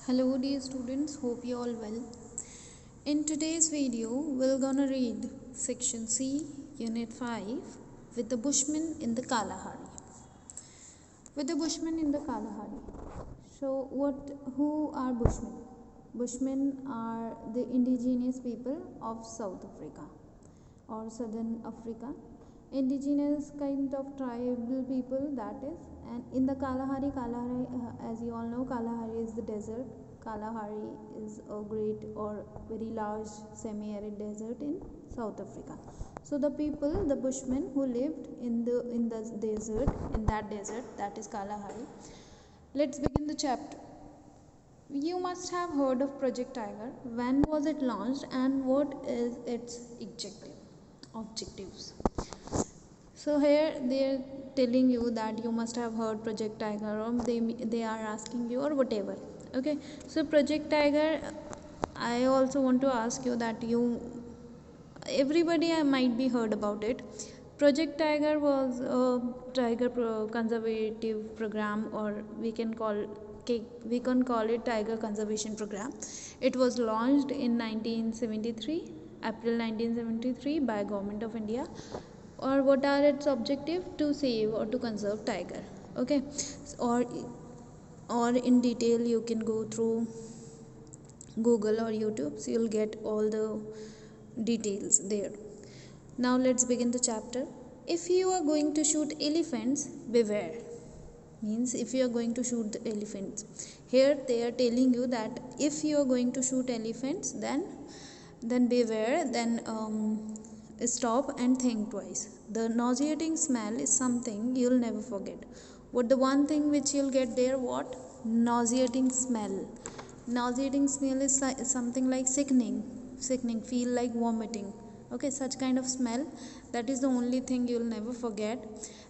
Hello dear students, hope you all well. In today's video, we're gonna read section C, unit 5 with the Bushmen in the Kalahari. With the Bushmen in the Kalahari. So who are Bushmen? Bushmen are the indigenous people of South Africa or Southern Africa. Indigenous kind of tribal people, that is. And in the Kalahari, as you all know, Kalahari is the desert. Kalahari is a great or very large semi-arid desert in South Africa. So the people, the Bushmen who lived in that desert, that is Kalahari. Let's begin the chapter. You must have heard of Project Tiger. When was it launched and what is its objectives? So here they are telling you that you must have heard Project Tiger, or they are asking you or whatever. Okay, so Project Tiger, I also want to ask you that everybody might be heard about it. Project Tiger was a tiger conservative program, or we can call it Tiger Conservation Program. It was launched in 1973, April 1973, by Government of India. Or what are its objective? To save or to conserve tiger. Okay, or in detail you can go through Google or YouTube, so you'll get all the details there. Now let's begin the chapter. If you are going to shoot elephants, beware. Means if you are going to shoot the elephants. Here they are telling you that if you are going to shoot elephants, then beware, then stop and think twice. The nauseating smell is something you'll never forget. What the one thing which you'll get there? What? Nauseating smell. Nauseating smell is something like sickening, feel like vomiting. Okay, such kind of smell, that is the only thing you'll never forget.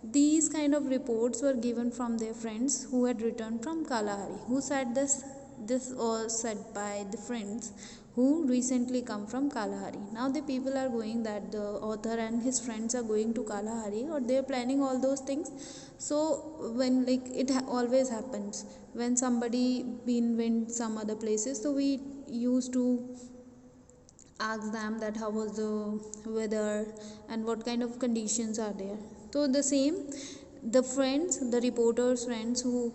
These kind of reports were given from their friends who had returned from Kalahari. Who said this? This was said by the friends who recently come from Kalahari. Now the people are going, that the author and his friends are going to Kalahari, or they are planning all those things. So when always happens when somebody went some other places, so we used to ask them that how was the weather and what kind of conditions are there. So the same, the reporters friends who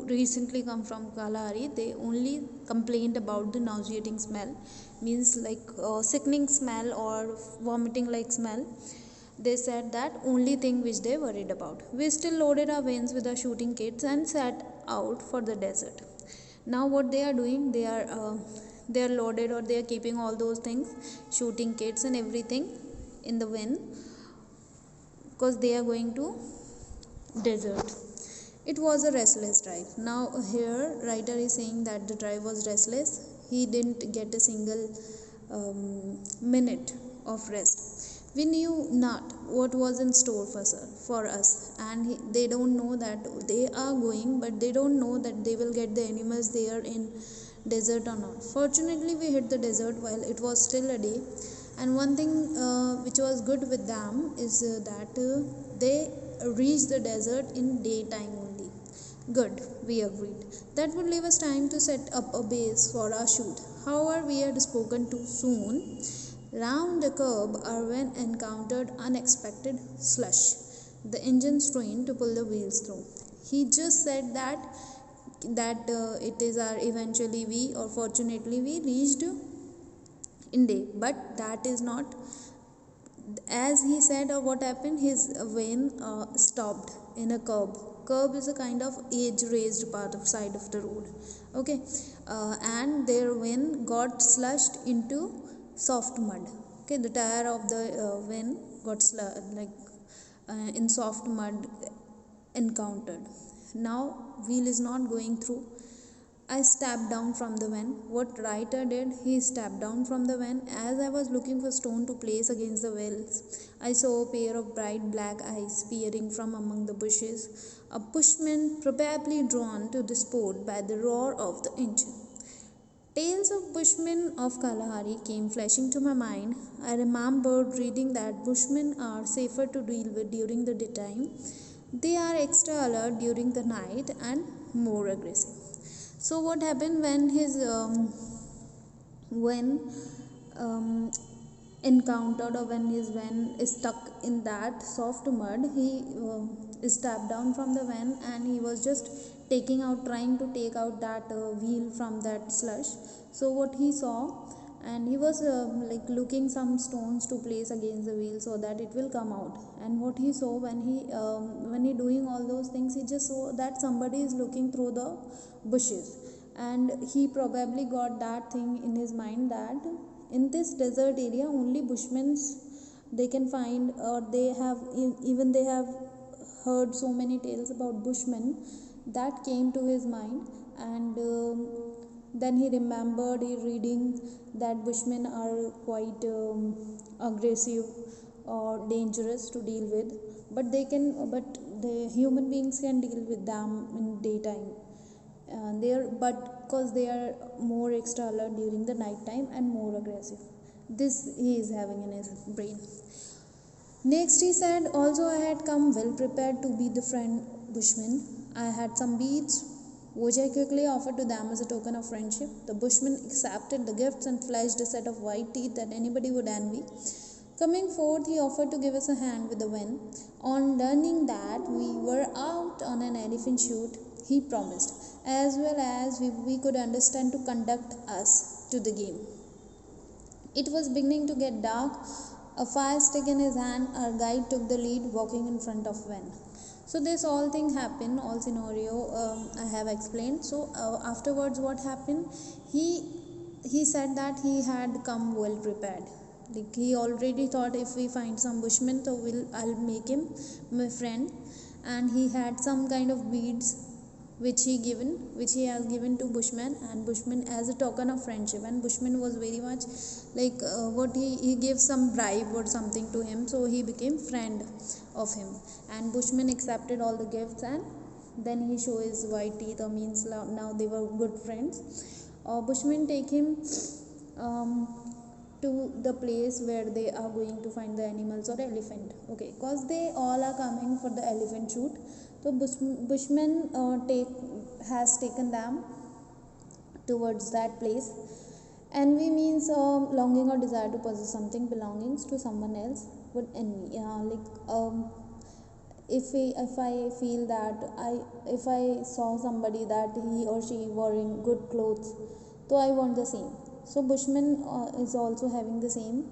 recently come from Kalahari, they only complained about the nauseating smell, means like sickening smell or vomiting like smell. They said that only thing which they worried about. We still loaded our vans with our shooting kits and set out for the desert. Now what they are doing, they are loaded, or they are keeping all those things, shooting kits and everything, in the van, because they are going to desert. It was a restless drive. Now here writer is saying that the drive was restless. He didn't get a single minute of rest. We knew not what was in store for us, and they don't know that they are going, but they don't know that they will get the animals there in desert or not. Fortunately, we hit the desert while it was still a day, and one thing which was good with them is that they reached the desert in daytime only. Good, we agreed. That would leave us time to set up a base for our shoot. However, we had spoken too soon. Round a curve, Arwen encountered unexpected slush. The engine strained to pull the wheels through. He just said that it is our eventually we, or fortunately we reached in day, but that is not as he said. Or what happened, his van stopped in a curb is a kind of edge raised part of side of the road. Okay, and their van got slushed into soft mud. Okay, the tire of the van got in soft mud encountered. Now wheel is not going through. I stepped down from the van. What writer did, he stepped down from the van. As I was looking for stone to place against the wheels, I saw a pair of bright black eyes peering from among the bushes. A bushman, probably drawn to the sport by the roar of the engine. Tales of Bushmen of Kalahari came flashing to my mind. I remembered reading that Bushmen are safer to deal with during the daytime. They are extra alert during the night and more aggressive. So what happened when his when um, encountered, or when his van is stuck in that soft mud, he stepped down from the van and he was just trying to take out that wheel from that slush. So what he saw, and he was like looking some stones to place against the wheel so that it will come out. And what he saw when he doing all those things, he just saw that somebody is looking through the bushes. And he probably got that thing in his mind that in this desert area only bushmen they can find, or they have, even they have heard so many tales about bushmen. That came to his mind. And then he remembered he reading that bushmen are quite aggressive or dangerous to deal with, but the human beings can deal with them in daytime. They are, but because they are more extra alert during the night time and more aggressive. This he is having in his brain. Next he said, also I had come well prepared to be the friend bushman. I had some beads which I quickly offered to them as a token of friendship. The bushman accepted the gifts and flashed a set of white teeth that anybody would envy. Coming forth, he offered to give us a hand with the wind. On learning that we were out on an elephant shoot, he promised, as well as we could understand, to conduct us to the game. It was beginning to get dark. A fire stick in his hand, our guide took the lead, walking in front of Wen. So this all thing happened, all scenario I have explained. So afterwards, what happened? He said that he had come well prepared. Like he already thought, if we find some bushman, so I'll make him my friend. And he had some kind of beads which he has given to bushman, and bushman as a token of friendship. And bushman was very much like what he gave some bribe or something to him, so he became friend of him. And bushman accepted all the gifts, and then he show his white teeth, or means now they were good friends. Bushman take him to the place where they are going to find the animals or elephant. Okay, because they all are coming for the elephant shoot. So bushman has taken them towards that place. Envy means longing or desire to possess something belongings to someone else. But envy, if I feel that if I saw somebody that he or she wearing good clothes, so I want the same. So bushman is also having the same.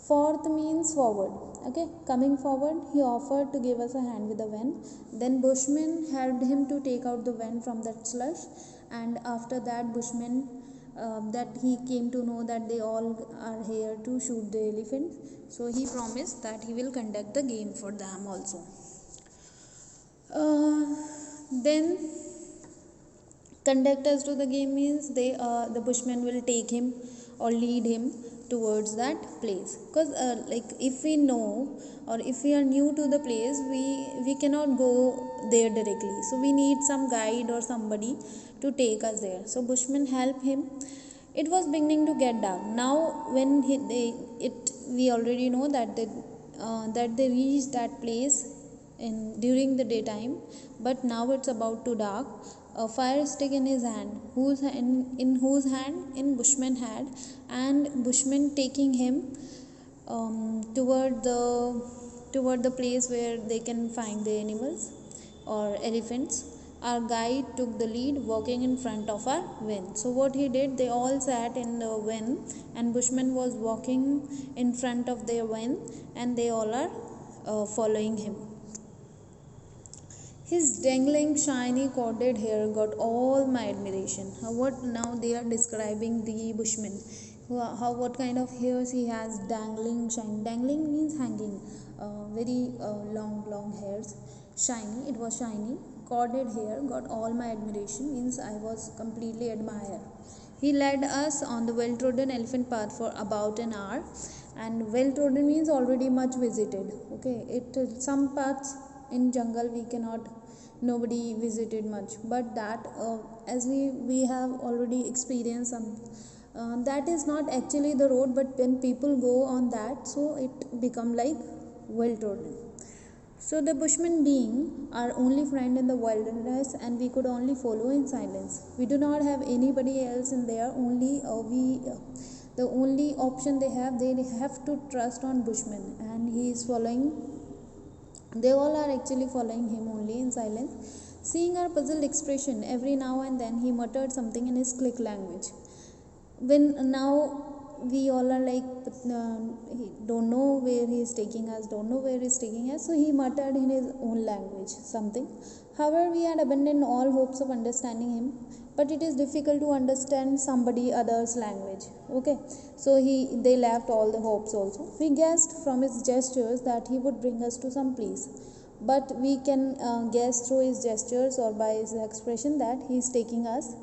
Forth means forward. Okay, coming forward, he offered to give us a hand with the wen. Then bushman helped him to take out the wen from that slush. And after that, bushman that he came to know that they all are here to shoot the elephant. So he promised that he will conduct the game for them also. Then conduct us to the game means the bushman will take him or lead him towards that place. Because like if we know, or if we are new to the place, we cannot go there directly, so we need some guide or somebody to take us there. So bushman help him. It was beginning to get dark now. When we already know that they reached that place during the daytime, but now it's about to dark. A fire stick in his hand, in whose hand? In bushman hand. And bushman taking him toward the place where they can find the animals or elephants. Our guide took the lead, walking in front of our van. So what he did, they all sat in the van, and bushman was walking in front of their van, and they all are following him. His dangling, shiny, corded hair got all my admiration. Now they are describing the bushman. What kind of hairs he has? Dangling, shiny. Dangling means hanging. Very long hairs. Shiny. It was shiny. Corded hair got all my admiration. Means I was completely admired. He led us on the well-trodden elephant path for about an hour. And well-trodden means already much visited. Okay. Some paths in jungle nobody visited much, but that as we have already experienced some, that is not actually the road, but when people go on that, so it become like well trodden. So the bushmen being our only friend in the wilderness, and we could only follow in silence. We do not have anybody else in there. Only we. The only option they have to trust on Bushman, and he is following. They all are actually following him only in silence. Seeing our puzzled expression, every now and then he muttered something in his click language. When now we all are like, he don't know where he is taking us, so he muttered in his own language something. However, we had abandoned all hopes of understanding him, but it is difficult to understand somebody other's language. Okay, so they left all the hopes also. We guessed from his gestures that he would bring us to some place, but we can guess through his gestures or by his expression that he is taking us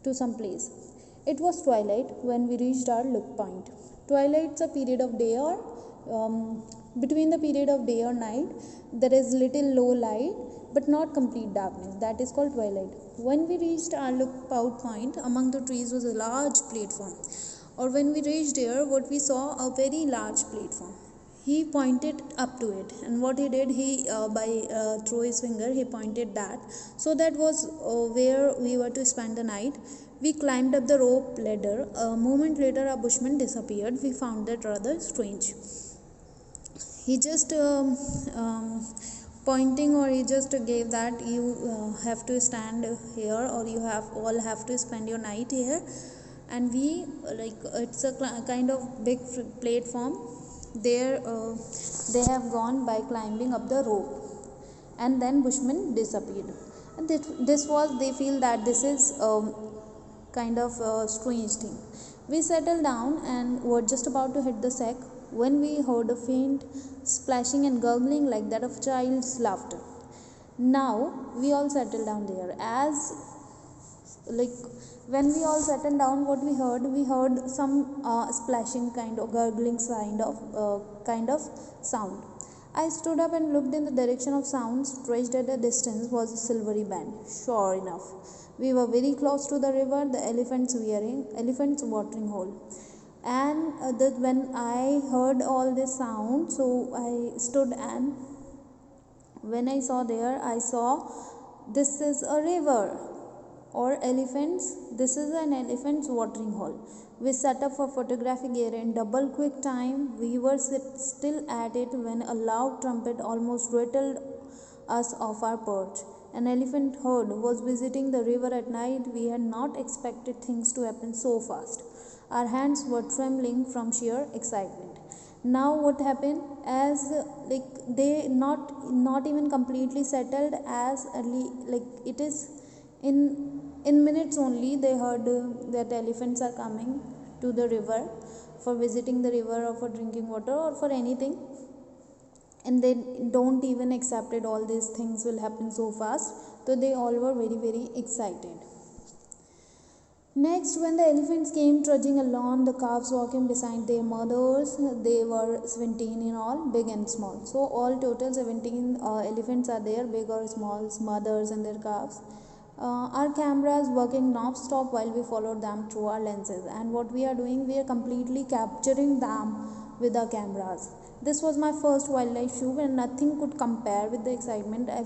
to some place. It was twilight when we reached our look point. Twilight's a period of day or between the period of day or night, there is little low light but not complete darkness. That is called twilight. When we reached our lookout point, among the trees was a large platform. Or when we reached there, what we saw, a very large platform. He pointed up to it, and what he did, he through his finger he pointed that, so that was where we were to spend the night. We climbed up the rope ladder. A moment later a bushman disappeared. We found that rather strange. He just pointing, or he just gave that you have to stand here, or you all have to spend your night here. And we it's a kind of big platform there. They have gone by climbing up the rope, and then bushman disappeared. And this was, they feel that this is kind of a strange thing. We settled down and were just about to hit the sack when we heard a faint splashing and gurgling like that of child's laughter. Now we all settled down there. As when we all settled down, what we heard some splashing kind of gurgling kind of sound. I stood up and looked in the direction of sound. Stretched at a distance was a silvery band. Sure enough, we were very close to the river, the elephant's watering hole. And when I heard all this sound, so I stood, and when I saw there, I saw this is a river or elephants. This is an elephant's watering hole. We set up for photographic gear in double quick time. We were still at it when a loud trumpet almost rattled us off our perch. An elephant herd was visiting the river at night. We had not expected things to happen so fast. Our hands were trembling from sheer excitement. Now what happened, as they not even completely settled as early, it is in minutes only they heard that elephants are coming to the river for visiting the river, or for drinking water, or for anything, and they don't even accepted all these things will happen so fast. So they all were very, very excited. Next, when the elephants came trudging along, the calves walking beside their mothers, they were 17 in all, big and small. So all total 17 elephants are there, big or small, mothers and their calves. Our cameras working non-stop while we followed them through our lenses, and what we are doing, we are completely capturing them with our cameras. This was my first wildlife shoot, and nothing could compare with the excitement I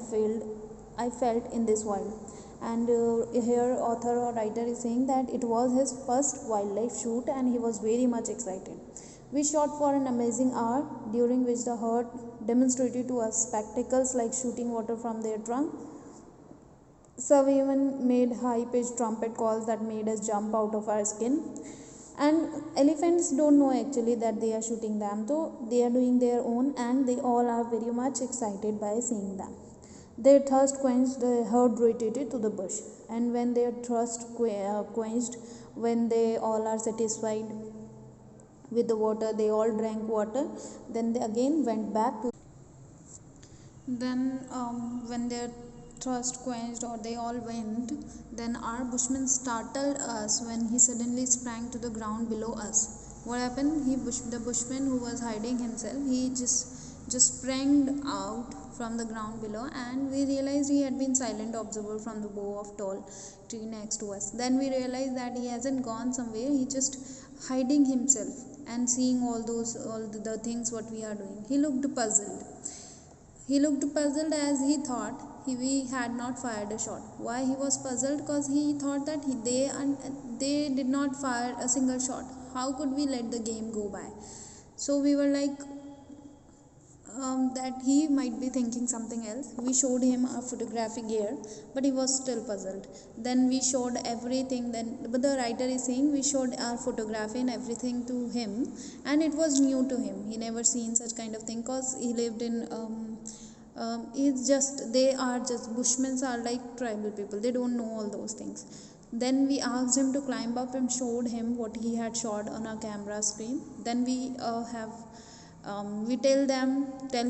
felt in this wild. And here author or writer is saying that it was his first wildlife shoot and he was very much excited. We shot for an amazing hour, during which the herd demonstrated to us spectacles like shooting water from their trunk. Some even made high-pitched trumpet calls that made us jump out of our skin. And elephants don't know actually that they are shooting them, so they are doing their own, and they all are very much excited by seeing them. Their thirst quenched, the herd retreated to the bush, and when their thirst quenched, when they all are satisfied with the water, they all drank water, then they again went back to. Then when their thirst quenched, or they all went, then our bushman startled us when he suddenly sprang to the ground below us. What happened? The bushman who was hiding himself, he just sprang out from the ground below, and we realized he had been silent observer from the bough of tall tree next to us. Then we realized that he hasn't gone somewhere, he just hiding himself and seeing all the things what we are doing. He looked puzzled. He looked puzzled as he thought we had not fired a shot. Why he was puzzled? Because he thought that they did not fire a single shot. How could we let the game go by? So we were like, that he might be thinking something else. We showed him our photographic gear, but he was still puzzled. Then we showed everything. But the writer is saying we showed our photography and everything to him, and it was new to him. He never seen such kind of thing because he lived in. They are just Bushmen are like tribal people. They don't know all those things. Then we asked him to climb up and showed him what he had shot on our camera screen. Then we tell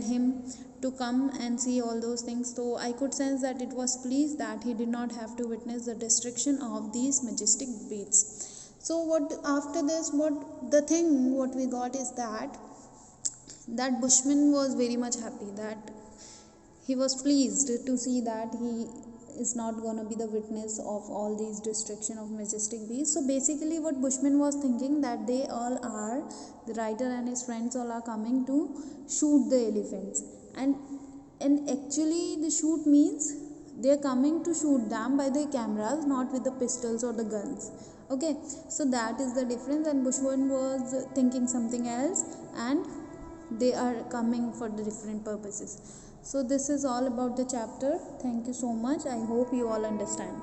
him to come and see all those things. So I could sense that it was pleased that he did not have to witness the destruction of these majestic beasts. So what after this, what we got is that Bushman was very much happy, that he was pleased to see that he is not going to be the witness of all these destruction of majestic beasts. So basically what Bushman was thinking, that they all are, the writer and his friends all are coming to shoot the elephants, and actually the shoot means they are coming to shoot them by the cameras, not with the pistols or the guns. Okay, so that is the difference, and Bushman was thinking something else, and they are coming for the different purposes. So this is all about the chapter. Thank you so much. I hope you all understand.